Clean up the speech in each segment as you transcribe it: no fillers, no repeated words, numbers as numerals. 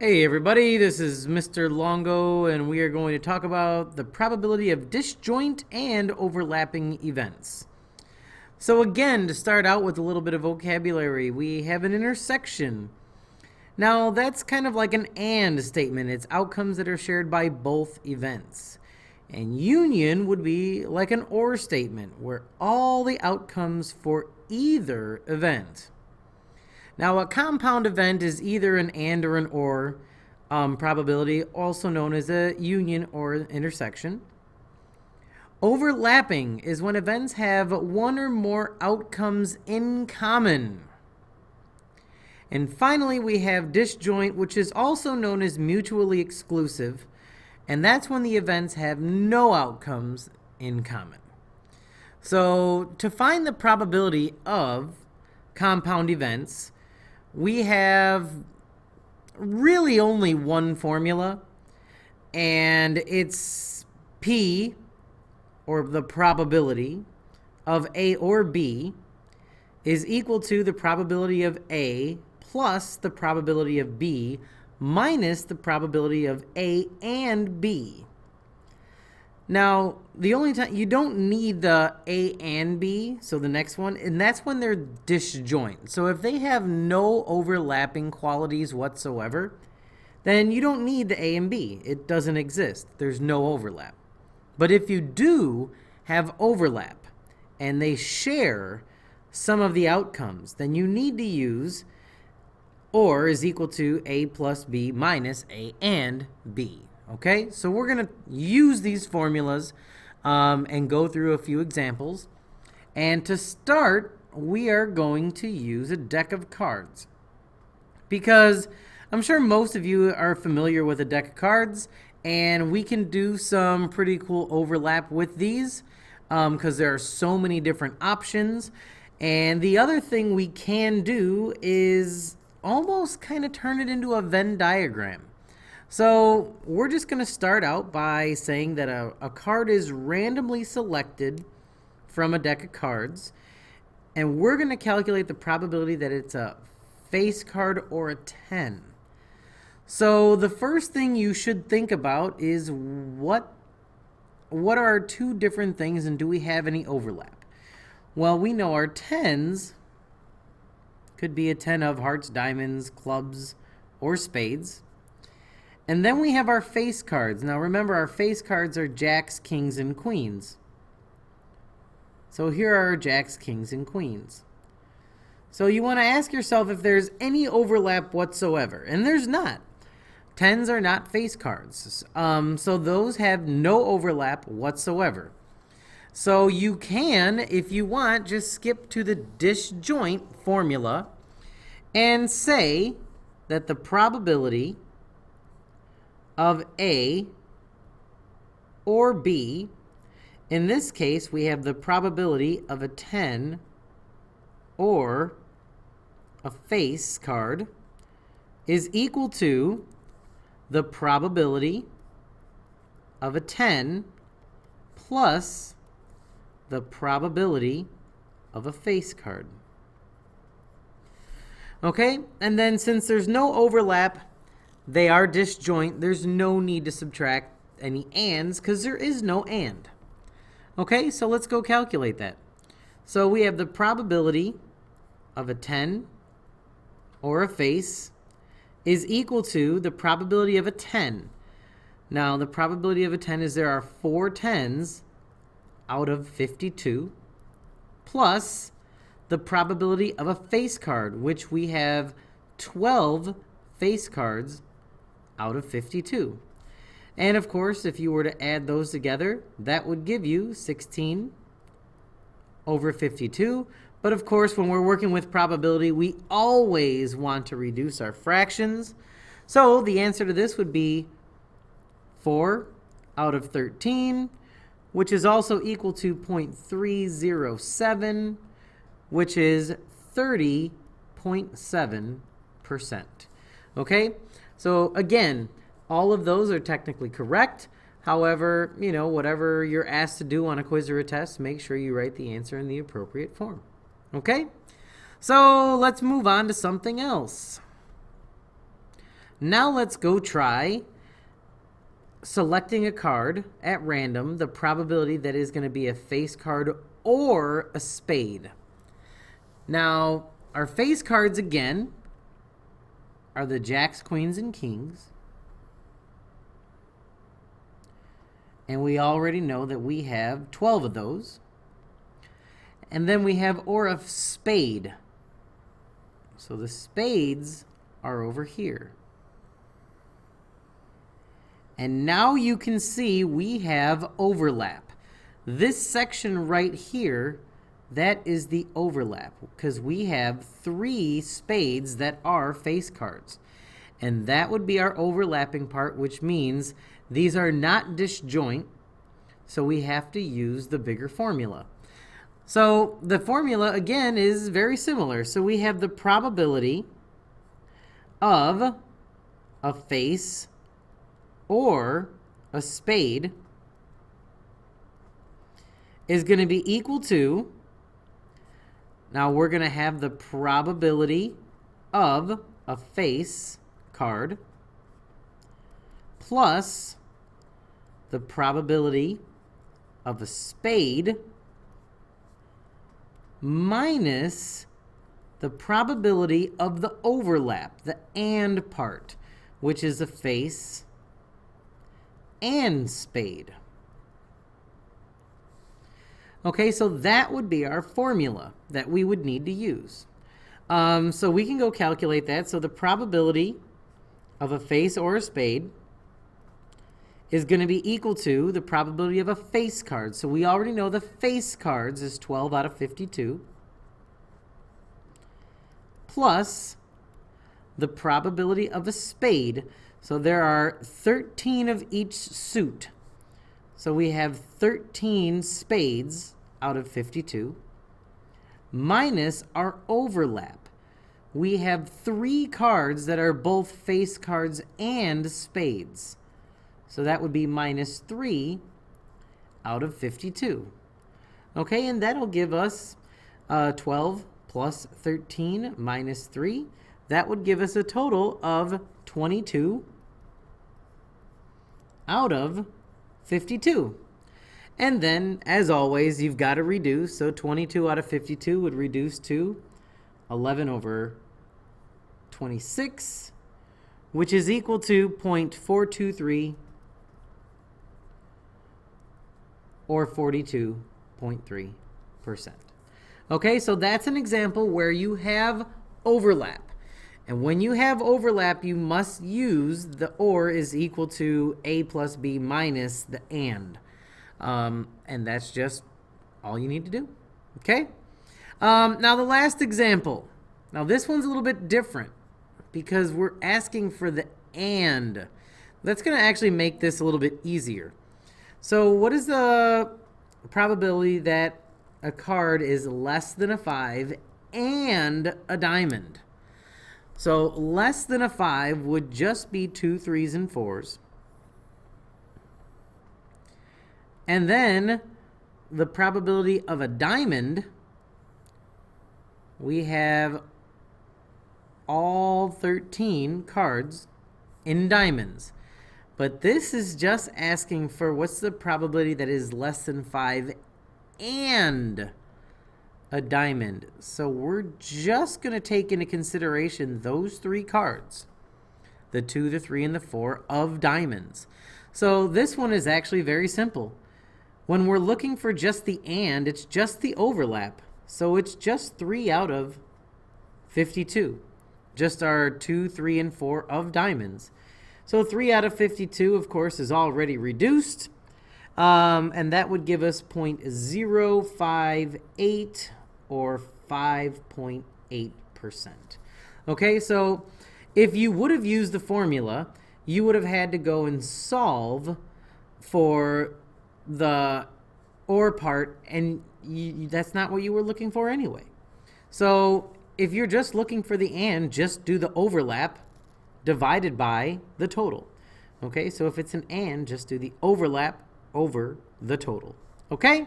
Hey everybody, this is Mr. Longo, and we are going to talk about the probability of disjoint and overlapping events. So again, to start out with a little bit of vocabulary, we have an intersection. Now that's kind of like an and statement. It's outcomes that are shared by both events. And union would be like an or statement, where all the outcomes for either event. Now, a compound event is either an and or an or probability, also known as a union or intersection. Overlapping is when events have one or more outcomes in common. And finally, we have disjoint, which is also known as mutually exclusive, and that's when the events have no outcomes in common. So, to find the probability of compound events, we have really only one formula, and it's P, or the probability, of A or B is equal to the probability of A plus the probability of B minus the probability of A and B. Now, the only time you don't need the A and B, so the next one, and that's when they're disjoint. So if they have no overlapping qualities whatsoever, then you don't need the A and B. It doesn't exist. There's no overlap. But if you do have overlap and they share some of the outcomes, then you need to use or is equal to A plus B minus A and B. Okay, so we're going to use these formulas and go through a few examples. And to start, we are going to use a deck of cards, because I'm sure most of you are familiar with a deck of cards, and we can do some pretty cool overlap with these because there are so many different options. And the other thing we can do is almost kind of turn it into a Venn diagram. So we're just going to start out by saying that a card is randomly selected from a deck of cards, and we're going to calculate the probability that it's a face card or a 10. So the first thing you should think about is what are two different things, and do we have any overlap? Well, we know our 10s could be a 10 of hearts, diamonds, clubs, or spades. And then we have our face cards. Now remember, our face cards are jacks, kings, and queens. So here are our jacks, kings, and queens. So you want to ask yourself if there's any overlap whatsoever. And there's not. Tens are not face cards. So those have no overlap whatsoever. So you can, if you want, just skip to the disjoint formula and say that the probability of A or B, in this case we have the probability of a 10 or a face card, is equal to the probability of a 10 plus the probability of a face card. Okay, and then since there's no overlap, they are disjoint, there's no need to subtract any ands because there is no and. Okay, so let's go calculate that. So we have the probability of a 10 or a face is equal to the probability of a 10. Now, the probability of a 10 is there are 4 10s out of 52, plus the probability of a face card, which we have 12 face cards out of 52. And of course, if you were to add those together, that would give you 16 over 52. But of course, when we're working with probability, we always want to reduce our fractions. So the answer to this would be 4 out of 13, which is also equal to 0.307, which is 30.7%. Okay? So again, all of those are technically correct. However, whatever you're asked to do on a quiz or a test, make sure you write the answer in the appropriate form. Okay? So let's move on to something else. Now let's go try selecting a card at random, the probability that is going to be a face card or a spade. Now, our face cards again are the jacks, queens, and kings. And we already know that we have 12 of those. And then we have or a spade. So the spades are over here. And now you can see we have overlap. This section right here, that is the overlap because we have 3 spades that are face cards. And that would be our overlapping part, which means these are not disjoint, so we have to use the bigger formula. So the formula, again, is very similar. So we have the probability of a face or a spade is going to be equal to, now we're going to have the probability of a face card plus the probability of a spade minus the probability of the overlap, the and part, which is a face and spade. Okay, so that would be our formula that we would need to use. So we can go calculate that. So the probability of a face or a spade is going to be equal to the probability of a face card. So we already know the face cards is 12 out of 52 plus the probability of a spade. So there are 13 of each suit. So we have 13 spades out of 52 minus our overlap. We have 3 cards that are both face cards and spades. So that would be minus 3 out of 52. Okay, and that'll give us 12 plus 13 minus 3. That would give us a total of 22 out of 52. And then, as always, you've got to reduce. So 22 out of 52 would reduce to 11 over 26, which is equal to 0.423 or 42.3%. Okay, so that's an example where you have overlap. And when you have overlap, you must use the or is equal to A plus B minus the and. And that's just all you need to do. Okay? Now the last example. Now this one's a little bit different because we're asking for the and. That's going to actually make this a little bit easier. So what is the probability that a card is less than a 5 and a diamond? So less than a 5 would just be 2 3s and 4s. And then the probability of a diamond, we have all 13 cards in diamonds. But this is just asking for what's the probability that is less than 5 and a diamond. So we're just going to take into consideration those 3 cards, the 2, the 3, and the 4 of diamonds. So this one is actually very simple. When we're looking for just the and, it's just the overlap. So it's just 3 out of 52. Just our 2, 3, and 4 of diamonds. So 3 out of 52, of course, is already reduced. And that would give us 0.058 or 5.8%. Okay, so if you would have used the formula, you would have had to go and solve for the or part, and that's not what you were looking for anyway. So if you're just looking for the and, just do the overlap divided by the total. Okay, so if it's an and, just do the overlap over the total. Okay?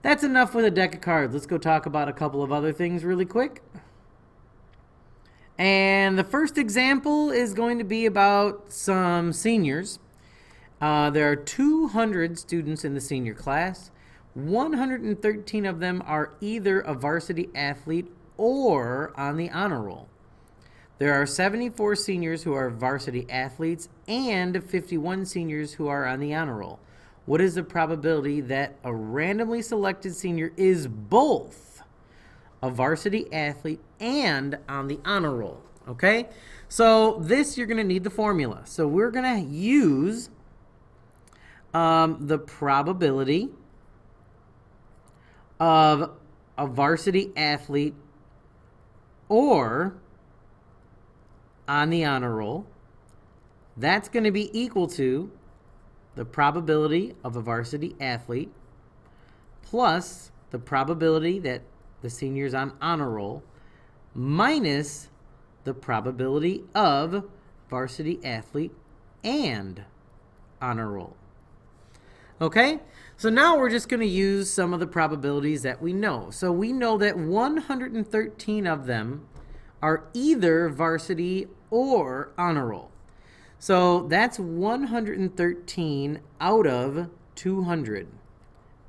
That's enough with a deck of cards. Let's go talk about a couple of other things really quick. And the first example is going to be about some seniors. There are 200 students in the senior class. 113 of them are either a varsity athlete or on the honor roll. There are 74 seniors who are varsity athletes and 51 seniors who are on the honor roll. What is the probability that a randomly selected senior is both a varsity athlete and on the honor roll? Okay, so this you're going to need the formula. So we're going to use the probability of a varsity athlete or on the honor roll. That's going to be equal to the probability of a varsity athlete plus the probability that the senior's on honor roll minus the probability of varsity athlete and honor roll. Okay, so now we're just going to use some of the probabilities that we know. So we know that 113 of them are either varsity or honor roll. So that's 113 out of 200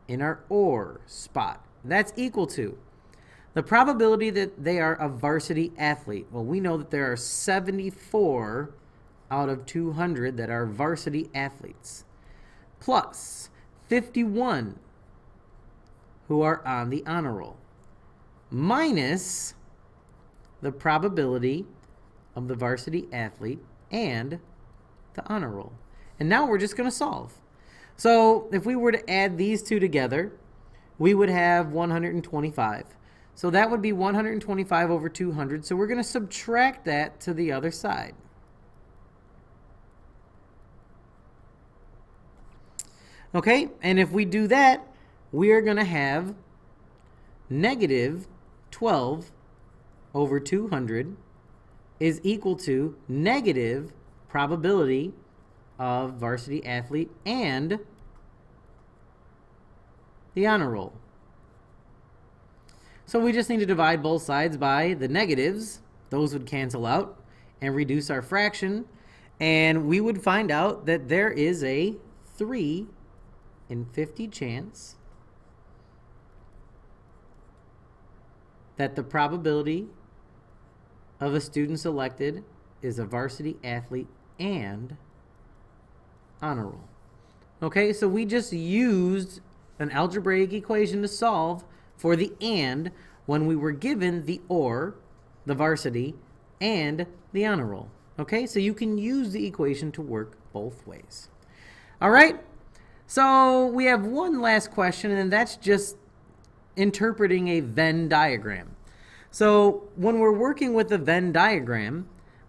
in our or spot. That's equal to the probability that they are a varsity athlete. Well, we know that there are 74 out of 200 that are varsity athletes, plus 51 who are on the honor roll, minus the probability of the varsity athlete and the honor roll. And now we're just going to solve. So if we were to add these two together, we would have 125. So that would be 125 over 200. So we're going to subtract that to the other side. Okay, and if we do that, we are going to have negative 12 over 200 is equal to negative probability of varsity athlete and the honor roll. So we just need to divide both sides by the negatives. Those would cancel out and reduce our fraction. And we would find out that there is a 3 in 50 chance that the probability of a student selected is a varsity athlete and honor roll. Okay, so we just used an algebraic equation to solve for the and when we were given the or, the varsity, and the honor roll. Okay, so you can use the equation to work both ways. All right, so we have one last question, and that's just interpreting a Venn diagram. So when we're working with a Venn diagram,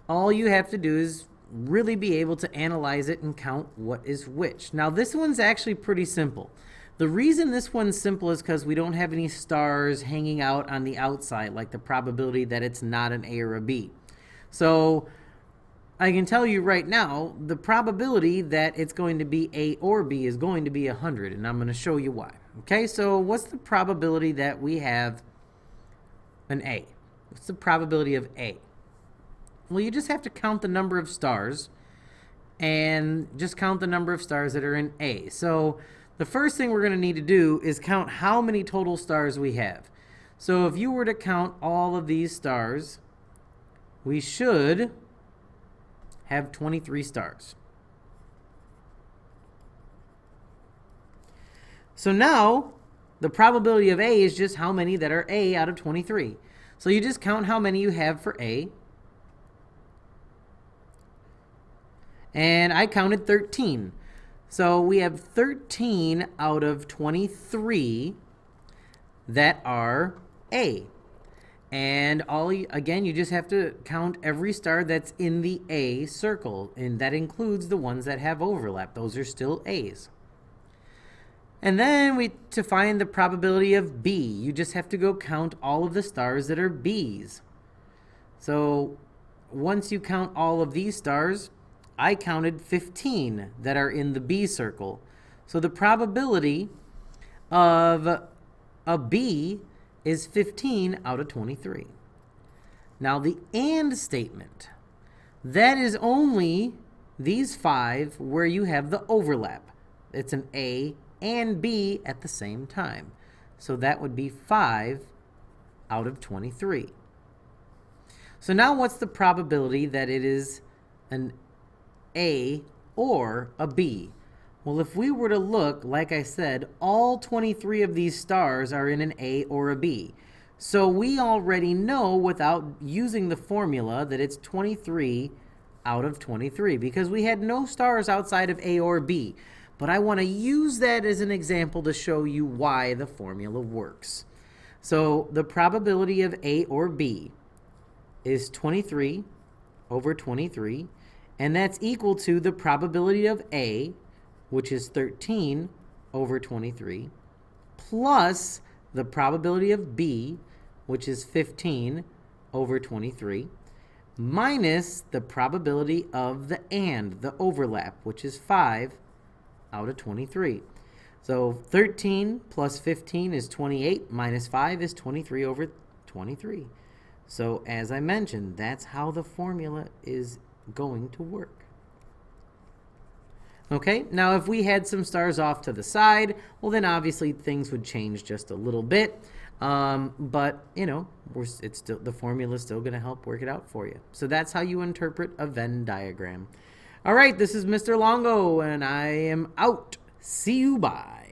all you have to do is really be able to analyze it and count what is which. Now this one's actually pretty simple. The reason this one's simple is because we don't have any stars hanging out on the outside, like the probability that it's not an A or a B. So I can tell you right now, the probability that it's going to be A or B is going to be 100, and I'm going to show you why. Okay, so what's the probability that we have an A? What's the probability of A? Well, you just have to count the number of stars and just count the number of stars that are in A. So the first thing we're going to need to do is count how many total stars we have. So if you were to count all of these stars, we should have 23 stars. So now the probability of A is just how many that are A out of 23. So you just count how many you have for A. And I counted 13. So we have 13 out of 23 that are A. And again, you just have to count every star that's in the A circle, and that includes the ones that have overlap. Those are still A's. And then to find the probability of B, you just have to go count all of the stars that are B's. So once you count all of these stars, I counted 15 that are in the B circle. So the probability of a B is 15 out of 23. Now the and statement, that is only these 5 where you have the overlap. It's an A and B at the same time. So that would be 5 out of 23. So now what's the probability that it is an A or a B? Well, if we were to look, like I said, all 23 of these stars are in an A or a B. So we already know without using the formula that it's 23 out of 23 because we had no stars outside of A or B. But I want to use that as an example to show you why the formula works. So the probability of A or B is 23 over 23, and that's equal to the probability of A, which is 13 over 23, plus the probability of B, which is 15 over 23, minus the probability of the and, the overlap, which is 5 out of 23. So 13 plus 15 is 28, minus 5 is 23 over 23. So as I mentioned, that's how the formula is going to work. Okay, now if we had some stars off to the side, well then obviously things would change just a little bit. But you know, the formula is still going to help work it out for you. So that's how you interpret a Venn diagram. All right, this is Mr. Longo, and I am out. See you, bye.